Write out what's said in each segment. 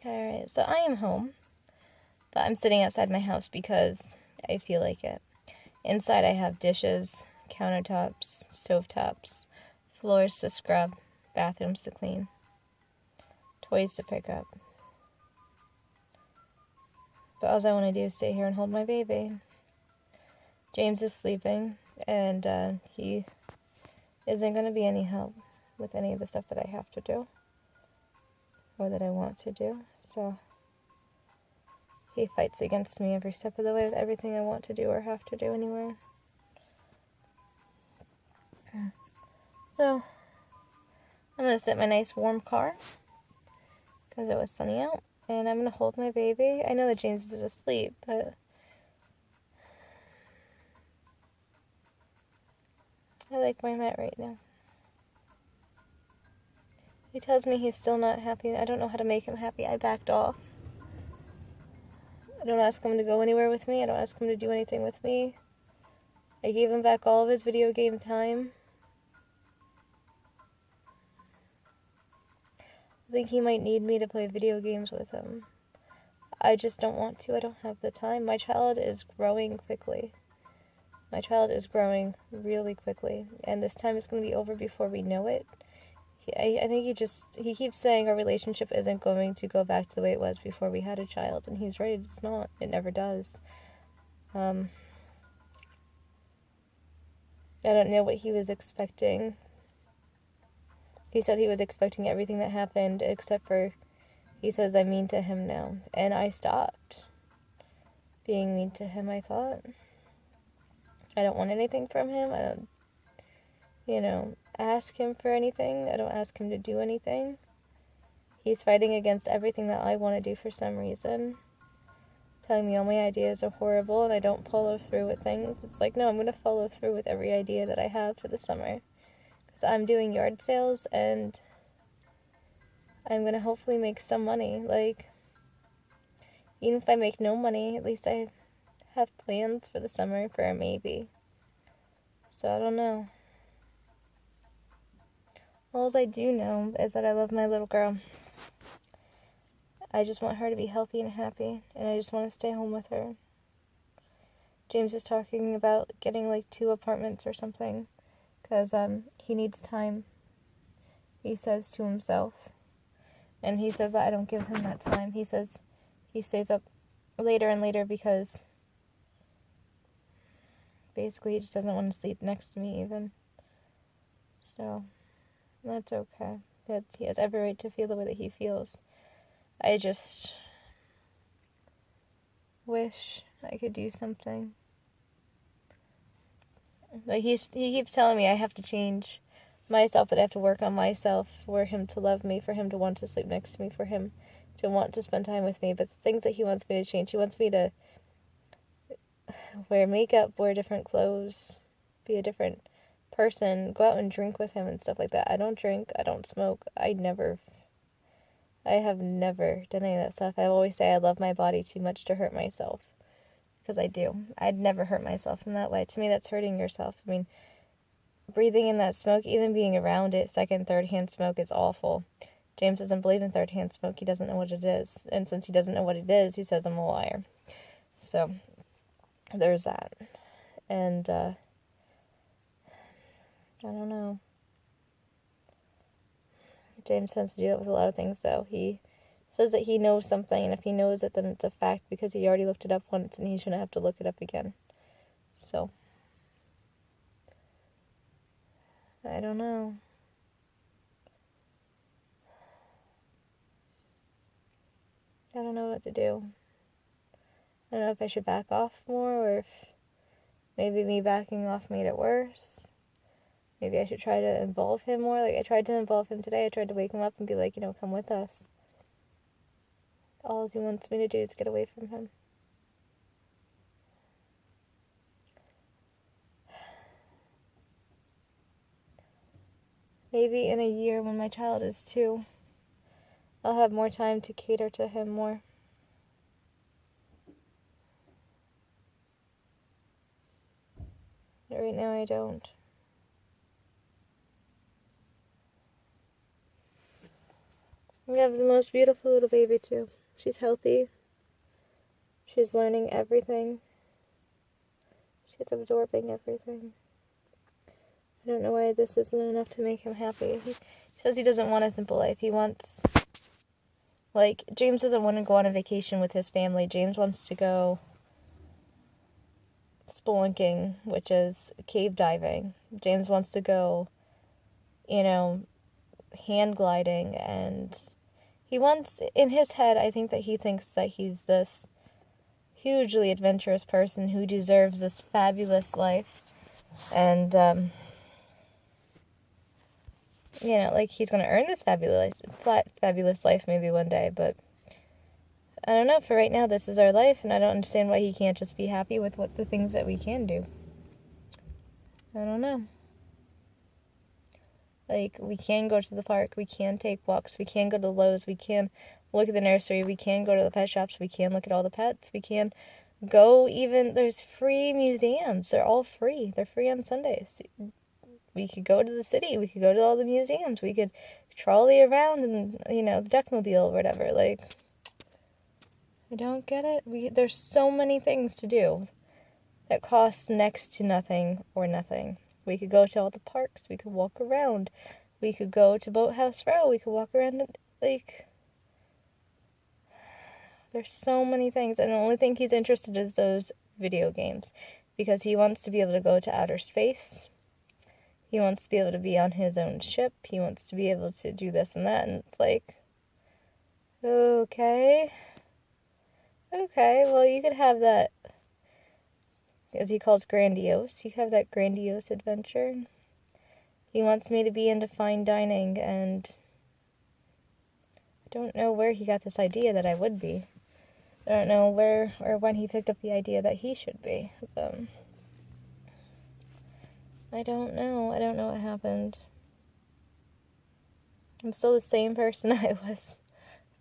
Alright, so I am home, but I'm sitting outside my house because I feel like it. Inside I have dishes, countertops, stovetops, floors to scrub, bathrooms to clean, toys to pick up. But all I want to do is stay here and hold my baby. James is sleeping, and he isn't going to be any help with any of the stuff that I have to do or that I want to do, so he fights against me every step of the way with everything I want to do or have to do anywhere. So, I'm going to sit in my nice warm car because it was sunny out, and I'm going to hold my baby. I know that James is asleep, but I like where I'm at right now. He tells me he's still not happy. I don't know how to make him happy. I backed off. I don't ask him to go anywhere with me. I don't ask him to do anything with me. I gave him back all of his video game time. I think he might need me to play video games with him. I just don't want to. I don't have the time. My child is growing quickly. My child is growing really quickly. And this time is going to be over before we know it. I think he keeps saying our relationship isn't going to go back to the way it was before we had a child. And he's right, it's not. It never does. I don't know what he was expecting. He said he was expecting everything that happened, except for, he says I'm mean to him now. And I stopped being mean to him, I thought. I don't want anything from him. I don't, ask him for anything. I don't ask him to do anything. He's fighting against everything that I want to do for some reason. Telling me all my ideas are horrible and I don't follow through with things. It's like, no, I'm going to follow through with every idea that I have for the summer. Because I'm doing yard sales and I'm going to hopefully make some money. Like, even if I make no money, at least I have plans for the summer for a maybe. So I don't know. All I do know is that I love my little girl. I just want her to be healthy and happy, and I just want to stay home with her. James is talking about getting like 2 apartments or something, because he needs time, he says to himself. And he says that I don't give him that time. He says he stays up later and later because basically he just doesn't want to sleep next to me even. So, that's okay. He has every right to feel the way that he feels. I just wish I could do something. Like he keeps telling me I have to change myself, that I have to work on myself for him to love me, for him to want to sleep next to me, for him to want to spend time with me. But the things that he wants me to change, he wants me to wear makeup, wear different clothes, be a different person, go out and drink with him and stuff like that. I don't drink, I don't smoke, I have never done any of that stuff. I always say I love my body too much to hurt myself. Because I do. I'd never hurt myself in that way. To me, that's hurting yourself. I mean, breathing in that smoke, even being around it, second, third-hand smoke is awful. James doesn't believe in third-hand smoke. He doesn't know what it is. And since he doesn't know what it is, he says I'm a liar. So, there's that. And, I don't know. James tends to do that with a lot of things, though. He says that he knows something, and if he knows it, then it's a fact because he already looked it up once, and he shouldn't have to look it up again. So, I don't know. I don't know what to do. I don't know if I should back off more, or if maybe me backing off made it worse. Maybe I should try to involve him more. Like, I tried to involve him today. I tried to wake him up and be like, come with us. All he wants me to do is get away from him. Maybe in a year when my child is 2, I'll have more time to cater to him more. But right now I don't. We have the most beautiful little baby, too. She's healthy. She's learning everything. She's absorbing everything. I don't know why this isn't enough to make him happy. He says he doesn't want a simple life. He wants... Like, James doesn't want to go on a vacation with his family. James wants to go spelunking, which is cave diving. James wants to go, hand gliding, and he wants, in his head, I think that he thinks that he's this hugely adventurous person who deserves this fabulous life, and, he's going to earn this fabulous life maybe one day, but I don't know, for right now, this is our life, and I don't understand why he can't just be happy with the things that we can do. I don't know. Like, we can go to the park, we can take walks, we can go to Lowe's, we can look at the nursery, we can go to the pet shops, we can look at all the pets, we can go there's free museums, they're all free, they're free on Sundays. We could go to the city, we could go to all the museums, we could trolley around in, the Duckmobile or whatever, I don't get it. There's so many things to do that cost next to nothing or nothing. We could go to all the parks. We could walk around. We could go to Boathouse Row. We could walk around there's so many things. And the only thing he's interested in is those video games. Because he wants to be able to go to outer space. He wants to be able to be on his own ship. He wants to be able to do this and that. And it's okay. Okay, well, you could have that, as he calls grandiose. You have that grandiose adventure. He wants me to be into fine dining, and I don't know where he got this idea that I would be. I don't know where or when he picked up the idea that he should be. I don't know. I don't know what happened. I'm still the same person I was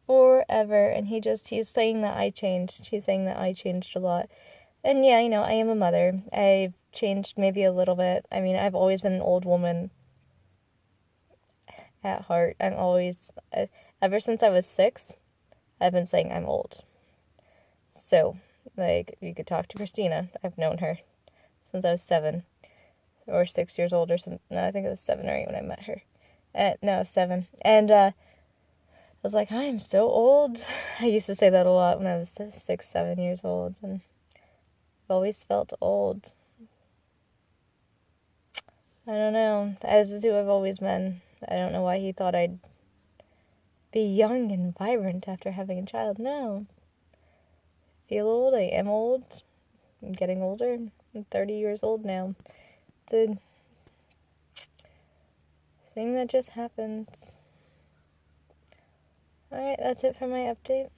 forever, and he's saying that I changed. He's saying that I changed a lot. And yeah, I am a mother. I've changed maybe a little bit. I mean, I've always been an old woman at heart. I'm always, ever since I was 6, I've been saying I'm old. So, you could talk to Christina. I've known her since I was 7 or 6 years old or something. No, I think it was 7 or 8 when I met her. No, 7. And, I was like, I am so old. I used to say that a lot when I was 6, 7 years old, and I've always felt old. I don't know. As is who I've always been. I don't know why he thought I'd be young and vibrant after having a child. No. I feel old. I am old. I'm getting older. I'm 30 years old now. It's a thing that just happens. Alright, that's it for my update.